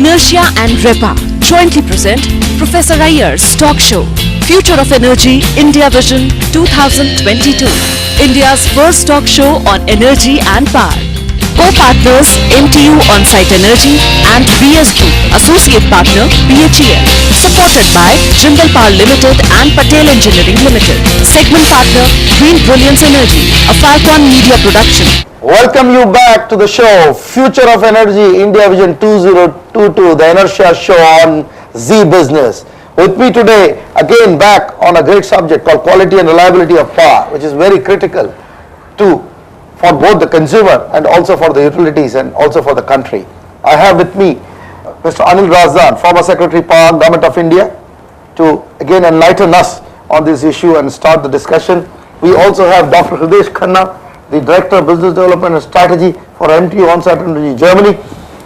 Inertia and REPA jointly present Professor Iyer's talk show, Future of Energy, India Vision 2022. India's first talk show on energy and power. Co-partners MTU On-Site Energy and BS Group, Associate Partner BHEL. Supported by Jindal Power Limited and Patel Engineering Limited. Segment Partner Green Brilliance Energy, a Falcon Media production. Welcome you back to the show, Future of Energy, India Vision 2022, the Inertia show on Z Business. With me today, again back on a great subject called quality and reliability of power, which is very critical for both the consumer and also for the utilities and also for the country. I have with me Mr. Anil Razdan, former Secretary Power, Government of India, to again enlighten us on this issue and start the discussion. We also have Dr. Hridesh Khanna, the Director of Business Development and Strategy for MTU On-Site Energy Germany.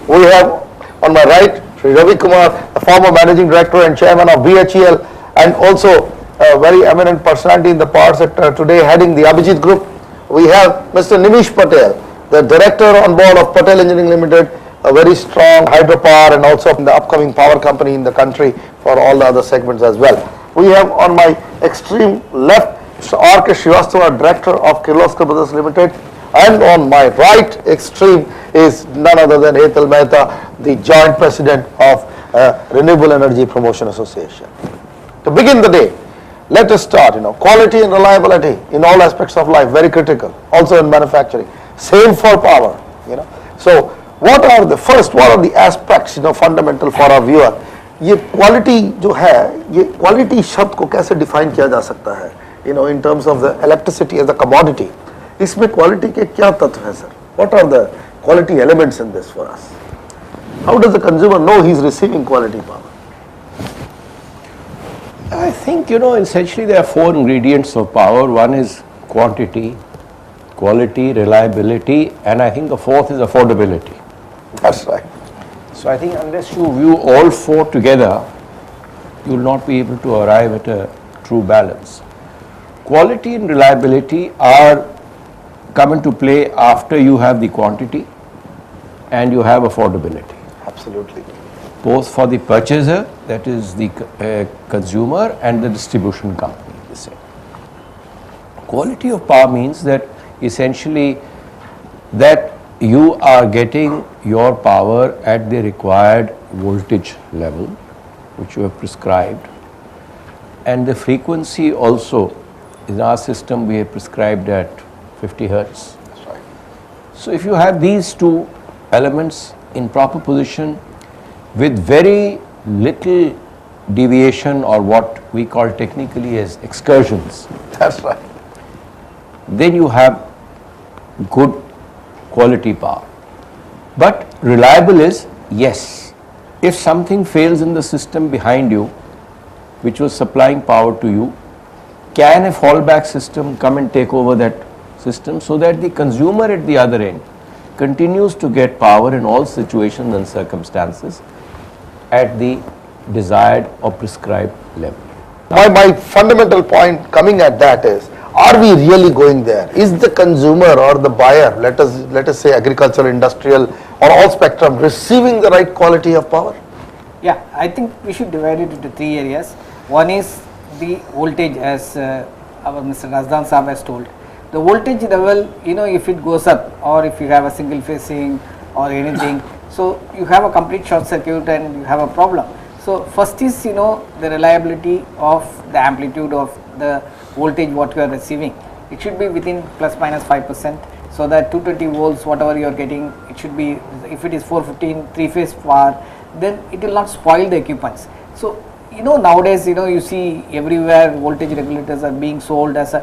We have on my right Sri Ravi Kumar, the former Managing Director and Chairman of BHEL, and also a very eminent personality in the power sector today heading the Abhijit Group. We have Mr. Nimish Patel, the Director on board of Patel Engineering Limited, a very strong hydropower and also in the upcoming power company in the country for all the other segments as well. We have on my extreme left Mr. R.K. Srivastava, Director of Kirloskar Brothers Limited, and on my right extreme is none other than Hetal Mehta, the Joint President of Renewable Energy Promotion Association. To begin the day, let us start, quality and reliability in all aspects of life, very critical, also in manufacturing, same for power, So what are the aspects, fundamental for our viewer? ये quality जो है, ये quality शब्द को कैसे define किया जा सकता है? In terms of the electricity as a commodity, इसमें quality के क्या तत्व हैं, sir? What are the quality elements in this for us? How does the consumer know he is receiving quality power? I think, essentially there are four ingredients of power. One is quantity, quality, reliability, and I think the fourth is affordability. That's right. So I think unless you view all four together, you will not be able to arrive at a true balance. Quality and reliability come into play after you have the quantity and you have affordability. Absolutely. Both for the purchaser, that is the consumer, and the distribution company, the same. Quality of power means that essentially that you are getting your power at the required voltage level which you have prescribed, and the frequency also in our system we have prescribed at 50 hertz. That's right. So if you have these two elements in proper position with very little deviation, or what we call technically as excursions, That's right. then you have good quality power. But reliable is, yes, if something fails in the system behind you which was supplying power to you, can a fallback system come and take over that system so that the consumer at the other end continues to get power in all situations and circumstances at the desired or prescribed level? My fundamental point coming at that is, are we really going there? Is the consumer or the buyer, let us say agricultural, industrial, or all spectrum, receiving the right quality of power? Yeah, I think we should divide it into three areas. One is the voltage, as our Mr. Razdan Saab has told. The voltage level, if it goes up, or if you have a single phasing or anything, so you have a complete short circuit and you have a problem. So first is, the reliability of the amplitude of the voltage what you are receiving. It should be within plus minus 5%, so that 220 volts whatever you are getting, it should be, if it is 415 three-phase power, then it will not spoil the equipments. So nowadays you see everywhere voltage regulators are being sold as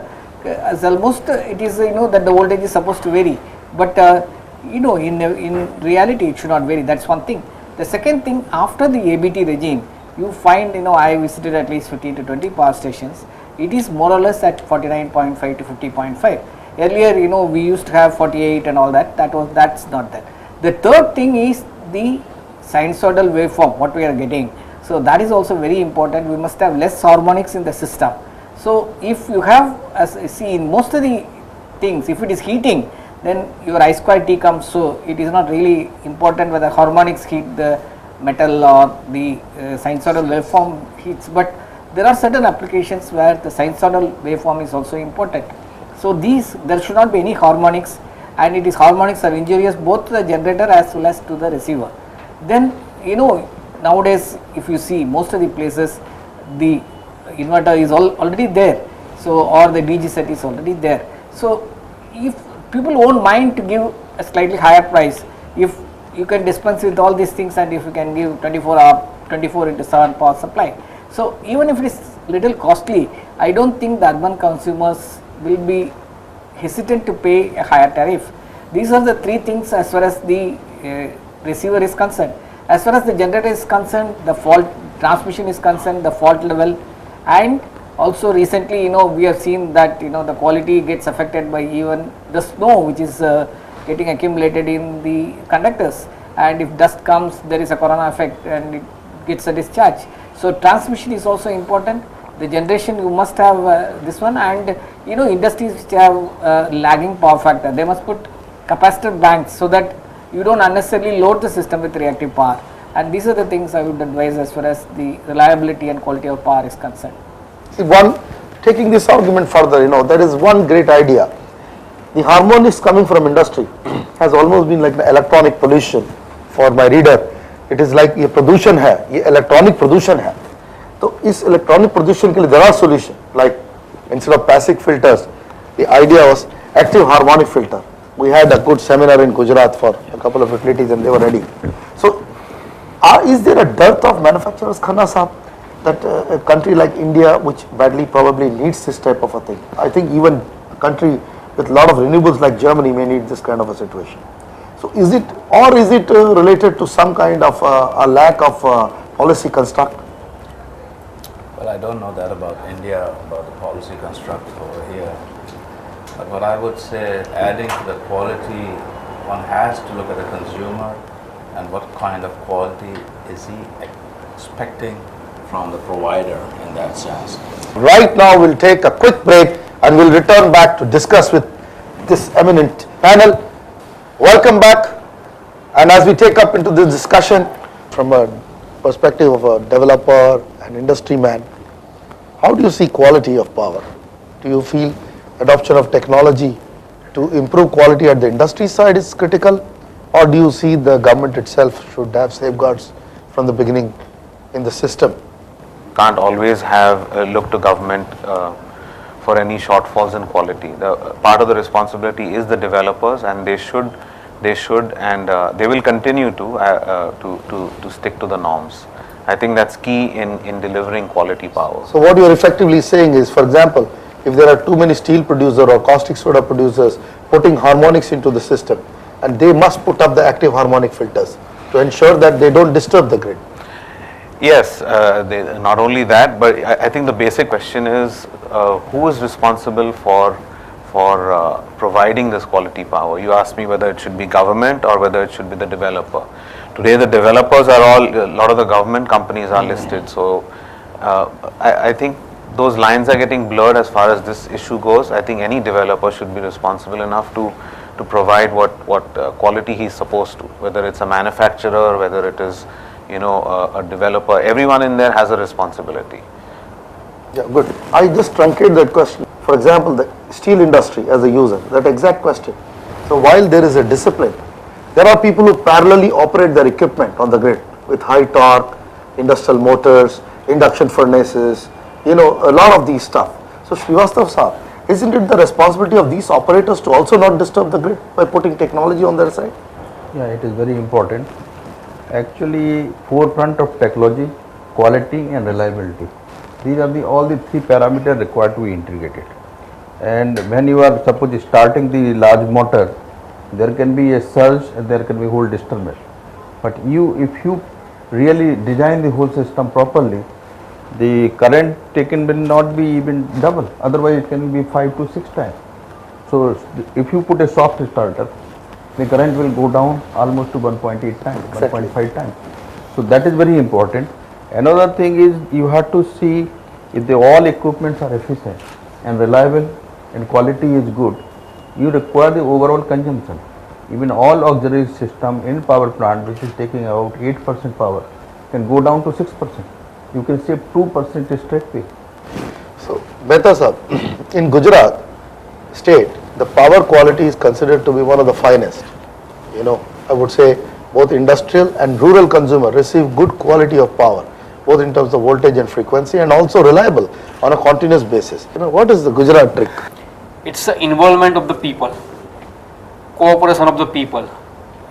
almost it is that the voltage is supposed to vary, but in reality it should not vary. That's one thing. The second thing, after the ABT regime, you find I visited at least 15 to 20 power stations. It is more or less at 49.5 to 50.5. Earlier we used to have 48 and all that. That's not that. The third thing is the sinusoidal waveform what we are getting. So that is also very important. We must have less harmonics in the system. So if you have, as see in most of the things, if it is heating, then your I square T comes, so it is not really important whether harmonics heat the metal or the sinusoidal waveform heats, but there are certain applications where the sinusoidal waveform is also important. So these, there should not be any harmonics, and it is harmonics are injurious both to the generator as well as to the receiver. Then nowadays if you see most of the places the inverter is already there, so or the DG set is already there. So if people won't mind to give a slightly higher price, if you can dispense with all these things and if you can give 24/7 power supply. So even if it is little costly, I don't think the urban consumers will be hesitant to pay a higher tariff. These are the three things as far as the receiver is concerned. As far as the generator is concerned, the fault transmission is concerned, the fault level, and also recently we have seen that the quality gets affected by even the snow which is getting accumulated in the conductors, and if dust comes there is a corona effect and it gets a discharge. So transmission is also important. The generation you must have this one, and industries which have lagging power factor, they must put capacitor banks so that you don't unnecessarily load the system with reactive power, and these are the things I would advise as far as the reliability and quality of power is concerned. See, taking this argument further, there is one great idea. The harmonics coming from industry has almost been like the electronic pollution for my reader. It is like ये प्रदूषण है, ये electronic प्रदूषण है. तो इस electronic प्रदूषण के लिए there are solution, like instead of passive filters, the idea was active harmonic filter. We had a good seminar in Gujarat for a couple of utilities and they were ready. So is there a dearth of manufacturers, Khanna Sahab, that a country like India, which badly probably needs this type of a thing? I think even a country with a lot of renewables like Germany may need this kind of a situation. So is it related to some kind of a lack of policy construct? Well, I don't know that about India, about the policy construct over here. But what I would say, adding to the quality, one has to look at the consumer and what kind of quality is he expecting from the provider in that sense. Right now we'll take a quick break and we'll return back to discuss with this eminent panel. Welcome back, and as we take up into this discussion from a perspective of a developer and industry man, how do you see quality of power? Do you feel adoption of technology to improve quality at the industry side is critical, or do you see the government itself should have safeguards from the beginning in the system? Can't always have look to government for any shortfalls in quality. The part of the responsibility is the developers, and they should and they will continue to stick to the norms. I think that's key in delivering quality power. So what you're effectively saying is, for example, if there are too many steel producers or caustic soda producers putting harmonics into the system, and they must put up the active harmonic filters to ensure that they don't disturb the grid. Yes, not only that, but I think the basic question is who is responsible for providing this quality power. You asked me whether it should be government or whether it should be the developer. Today the developers are a lot of the government companies are listed, so I think those lines are getting blurred as far as this issue goes. I think any developer should be responsible enough to provide what quality he is supposed to, whether it's a manufacturer, whether it is a developer. Everyone in there has a responsibility. Yeah, good. I just truncate that question. For example, the steel industry as a user, that exact question. So while there is a discipline, there are people who parallelly operate their equipment on the grid with high torque, industrial motors, induction furnaces, a lot of these stuff. So Srivastav sir, isn't it the responsibility of these operators to also not disturb the grid by putting technology on their side? Yeah, it is very important. Actually, forefront of technology, quality and reliability. These are all the three parameters required to be integrated. And when you are suppose starting the large motor, there can be a surge and there can be whole disturbance. But if you really design the whole system properly, the current taken will not be even double. Otherwise, it can be 5 to 6 times. So if you put a soft starter, the current will go down almost to 1.8 times, exactly. 1.5 times. So that is very important. Another thing is you have to see if all equipments are efficient and reliable and quality is good, you require the overall consumption. Even all auxiliary system in power plant which is taking about 8% power can go down to 6%. You can save 2% straight away. So, Mehta sir, in Gujarat state, the power quality is considered to be one of the finest. You know, I would say both industrial and rural consumer receive good quality of power, both in terms of voltage and frequency, and also reliable on a continuous basis. You know, what is the Gujarat trick? It's the involvement of the people, cooperation of the people,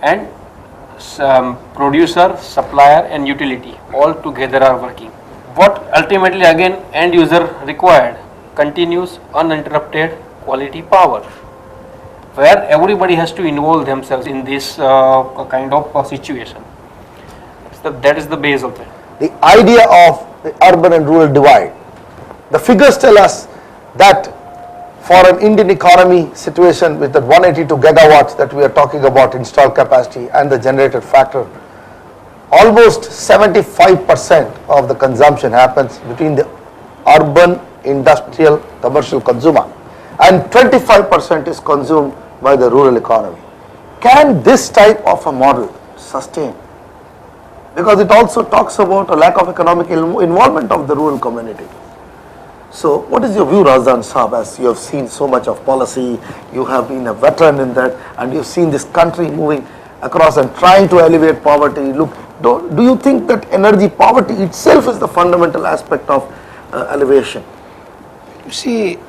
and producer, supplier and utility all together are working. What ultimately again end user required? Continuous uninterrupted quality power, where everybody has to involve themselves in this kind of situation. That is the base of it. The idea of the urban and rural divide. The figures tell us that for an Indian economy situation with the 182 gigawatts that we are talking about installed capacity and the generated factor, almost 75% of the consumption happens between the urban, industrial, commercial consumer, and 25% is consumed by the rural economy. Can this type of a model sustain? Because it also talks about a lack of economic involvement of the rural community. So what is your view, Razdan Saab, as you have seen so much of policy, you have been a veteran in that, and you've seen this country moving across and trying to alleviate poverty. Look, do you think that energy poverty itself is the fundamental aspect of elevation? You see,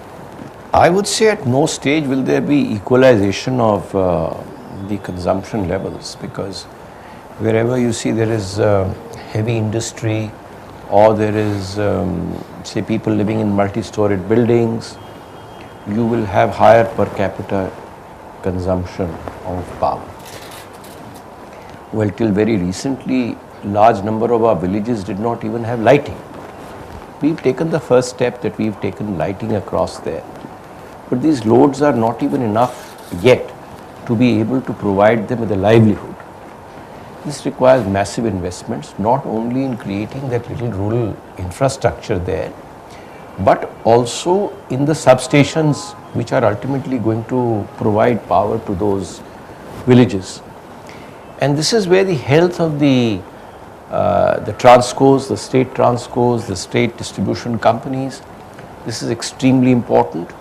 I would say at no stage will there be equalization of the consumption levels, because wherever you see there is heavy industry, or there is say people living in multi-storied buildings, you will have higher per capita consumption of power. Well, till very recently, large number of our villages did not even have lighting. We've taken the first step that we've taken lighting across there. But these loads are not even enough yet to be able to provide them with a livelihood. This requires massive investments, not only in creating that little rural infrastructure there, but also in the substations which are ultimately going to provide power to those villages. And this is where the health of the transcos, the state transcos, the state distribution companies, this is extremely important.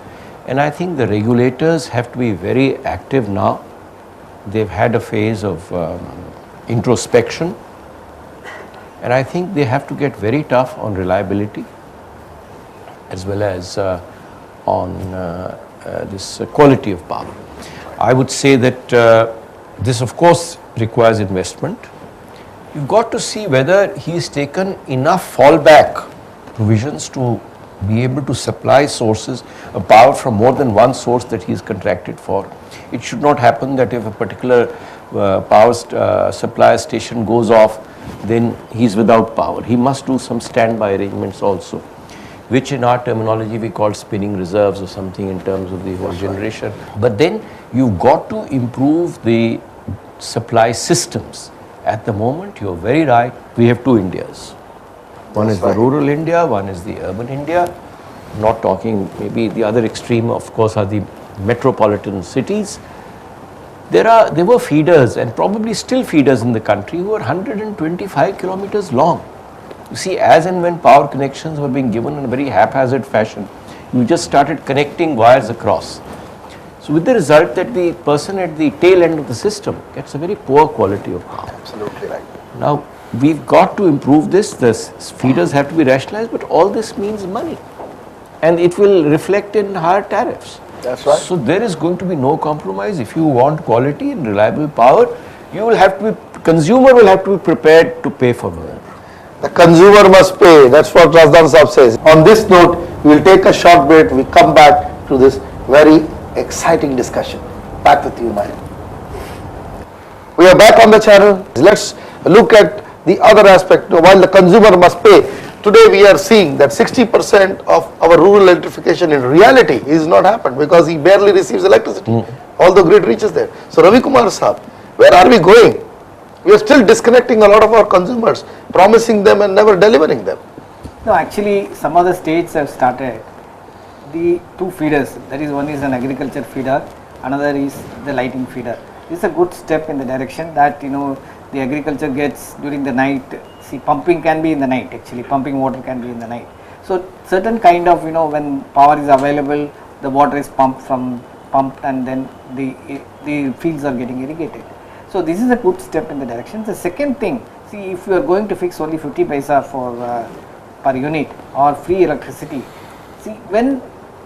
And I think the regulators have to be very active now. They've had a phase of introspection, and I think they have to get very tough on reliability as well as on this quality of power. I would say that this of course requires investment. You've got to see whether he's taken enough fallback provisions to be able to supply sources of power from more than one source that he's contracted for. It should not happen that if a particular power supply station goes off, then he's without power. He must do some standby arrangements also, which in our terminology we call spinning reserves or something in terms of the whole generation. But then you've got to improve the supply systems. At the moment, you're very right, we have two Indias. One is the rural India, one is the urban India. Not talking, maybe the other extreme of course are the metropolitan cities. There were feeders and probably still feeders in the country who were 125 kilometers long. You see, as and when power connections were being given in a very haphazard fashion, you just started connecting wires across. So with the result that the person at the tail end of the system gets a very poor quality of power. Absolutely right. Now, we've got to improve this, the feeders have to be rationalized, but all this means money. And it will reflect in higher tariffs. That's right. So there is going to be no compromise. If you want quality and reliable power, you will have to be, consumer will have to be prepared to pay for more. The consumer must pay. That's what Razdan Saab says. On this note, we will take a short break. We come back to this very exciting discussion. Back with you, Maya. We are back on the channel. Let's look at the other aspect. While the consumer must pay, today we are seeing that 60% of our rural electrification in reality is not happened because he barely receives electricity, although grid reaches there. So Ravi Kumar Saab, where are we going? We are still disconnecting a lot of our consumers, promising them and never delivering them. No, actually some other states have started the two feeders, that is one is an agriculture feeder, another is the lighting feeder. This is a good step in the direction that the agriculture gets during the night. See, pumping can be in the night actually, pumping water can be in the night. So certain kind of when power is available, the water is pumped and then the fields are getting irrigated. So this is a good step in the direction. The second thing, see, if you are going to fix only 50 paisa for per unit or free electricity, see, when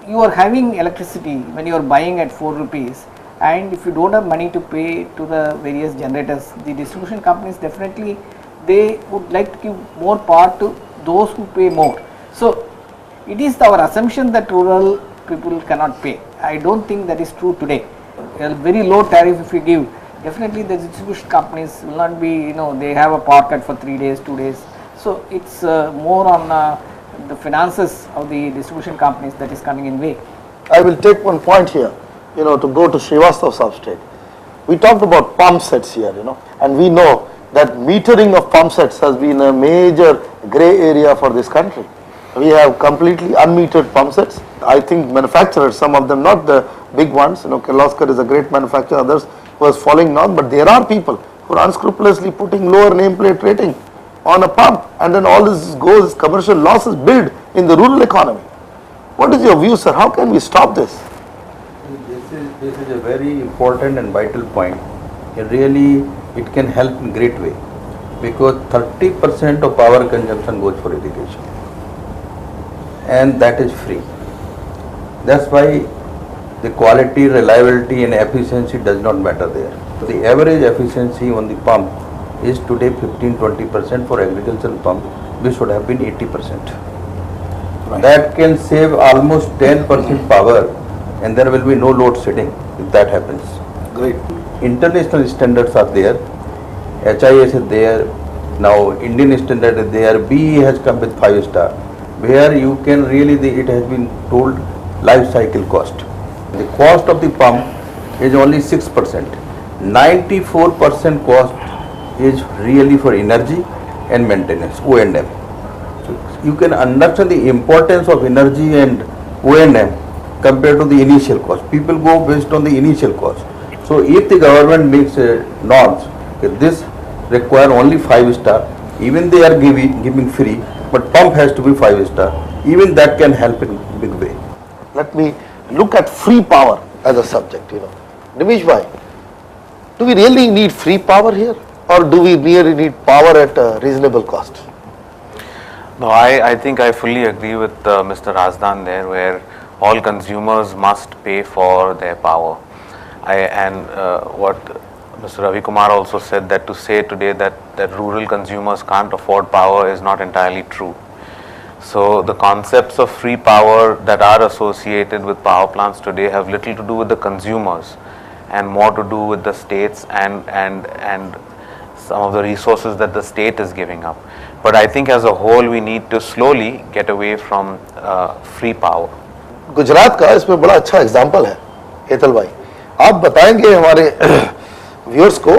you are having electricity, when you are buying at 4 rupees, and if you don't have money to pay to the various generators, the distribution companies definitely they would like to give more power to those who pay more. So it is our assumption that rural people cannot pay. I don't think that is true today. A very low tariff if you give, definitely the distribution companies will not be, they have a power cut for 3 days, 2 days. So it's more on the finances of the distribution companies that is coming in way. I will take one point here, to go to Srivastav substrate. We talked about pump sets here, and we know that metering of pump sets has been a major grey area for this country. We have completely unmetered pump sets. I think manufacturers, some of them, not the big ones, Kirloskar is a great manufacturer, others who is following north, but there are people who are unscrupulously putting lower nameplate rating on a pump, and then all this goes, commercial losses build in the rural economy. What is your view, sir? How can we stop this? This is a very important and vital point. It can help in great way, because 30% of power consumption goes for irrigation, and that is free. That's why the quality, reliability and efficiency does not matter there. The average efficiency on the pump is today 15-20%. For agricultural pump, we should have been 80%. Right. That can save almost 10% power, and there will be no load shedding if that happens. Great. International standards are there, HIS is there, now Indian standard is there, BE has come with 5-star, where you can really, it has been told life cycle cost. The cost of the pump is only 6%. 94% cost is really for energy and maintenance, O&M. So you can understand the importance of energy and O&M compared to the initial cost. People go based on the initial cost. So if the government makes norms, this require only 5-star, even they are giving free, but pump has to be 5-star, even that can help in big way. Let me look at free power as a subject, Nimish bhai, do we really need free power here, or do we really need power at a reasonable cost? No, I think I fully agree with Mr. Razdan there, where all consumers must pay for their power. What Mr. Ravi Kumar also said, that to say today that rural consumers can't afford power is not entirely true. So the concepts of free power that are associated with power plants today have little to do with the consumers and more to do with the states and some of the resources that the state is giving up. But I think as a whole we need to slowly get away from free power. Gujarat का इसमें बड़ा अच्छा example है हेतल भाई, आप बताएंगे हमारे viewers को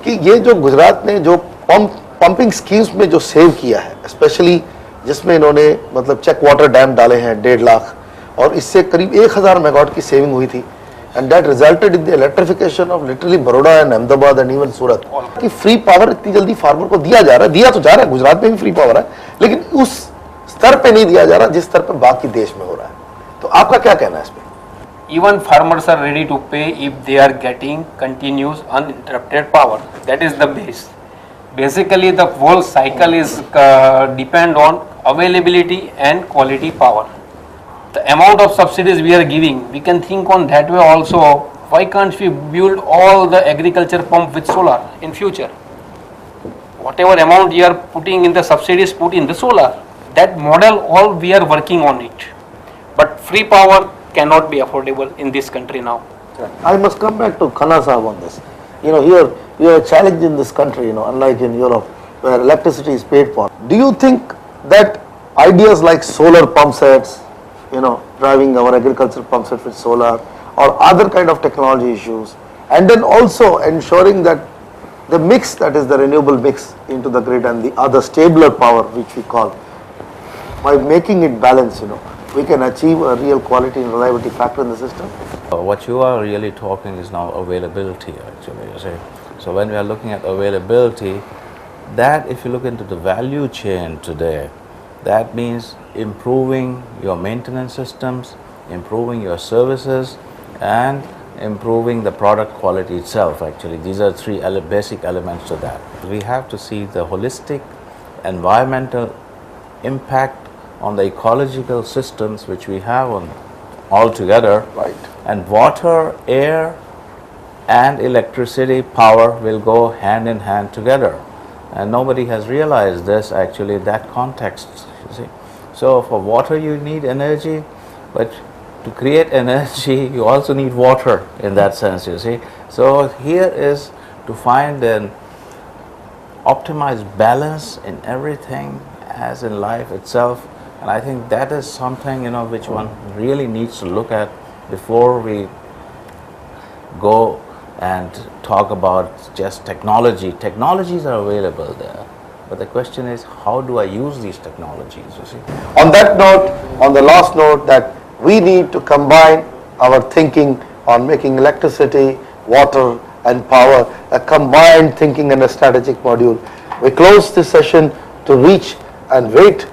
कि ये जो गुजरात ने जो पंपिंग स्कीम्स में जो सेव किया है, स्पेशली जिसमें इन्होंने मतलब चेक वाटर डैम डाले हैं 1.5 लाख, और इससे करीब 1000 मेगावाट की सेविंग हुई थी, and that resulted in the electrification of literally Baroda and Ahmedabad and even Surat. कि फ्री पावर इतनी जल्दी फार्मर को दिया जा रहा है, दिया तो जा रहा है, गुजरात में भी फ्री पावर है, लेकिन उस स्तर पे नहीं दिया जा रहा जिस स्तर पे बाकी देश में हो रहा है. तो आपका क्या कहना है इसमें? Even farmers are ready to pay if they are getting continuous uninterrupted power. That is the base. Basically the whole cycle is depend on availability and quality power. The amount of subsidies we are giving, we can think on that way also. Why can't we build all the agriculture pump with solar in future? Whatever amount you are putting in the subsidies, put in the solar. That model, all we are working on it. But free power cannot be affordable in this country now. I must come back to Khanna Sahab on this. Here we have a challenge in this country, unlike in Europe where electricity is paid for. Do you think that ideas like solar pump sets, driving our agricultural pump sets with solar, or other kind of technology issues, and then also ensuring that the mix, that is the renewable mix into the grid and the other stabler power which we call, by making it balance, we can achieve a real quality and reliability factor in the system? What you are really talking is now availability actually, you see. So when we are looking at availability, that if you look into the value chain today, that means improving your maintenance systems, improving your services, and improving the product quality itself actually. These are three basic elements to that. We have to see the holistic environmental impact on the ecological systems which we have on all together. Right. And water, air and electricity, power will go hand in hand together. And nobody has realized this actually, that context, you see. So for water you need energy, but to create energy you also need water in that sense, you see. So here is to find an optimized balance in everything as in life itself, and I think that is something, you know, which one really needs to look at before we go and talk about just technology. Technologies are available there, but the question is, how do I use these technologies, you see? On that note, on the last note, that we need to combine our thinking on making electricity, water and power, a combined thinking and a strategic module. We close this session to reach and wait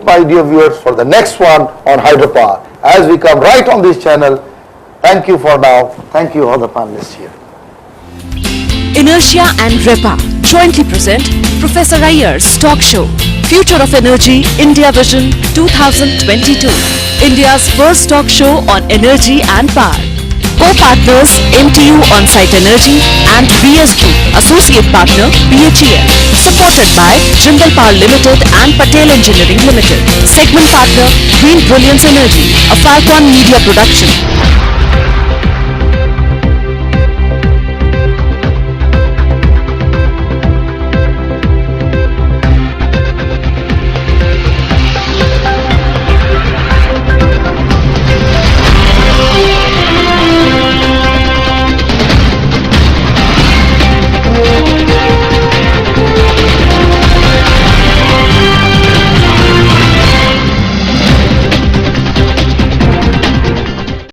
my dear viewers for the next one on hydropower. As we come right on this channel, thank you for now. Thank you all the panelists here. Inertia and REPA jointly present Professor Iyer's talk show, Future of Energy, India Vision 2022. India's first talk show on energy and power. Co-partners MTU On-Site Energy and BS Group, Associate Partner BHEL. Supported by Jindal Power Limited and Patel Engineering Limited. Segment Partner Green Brilliance Energy, a Falcon Media production.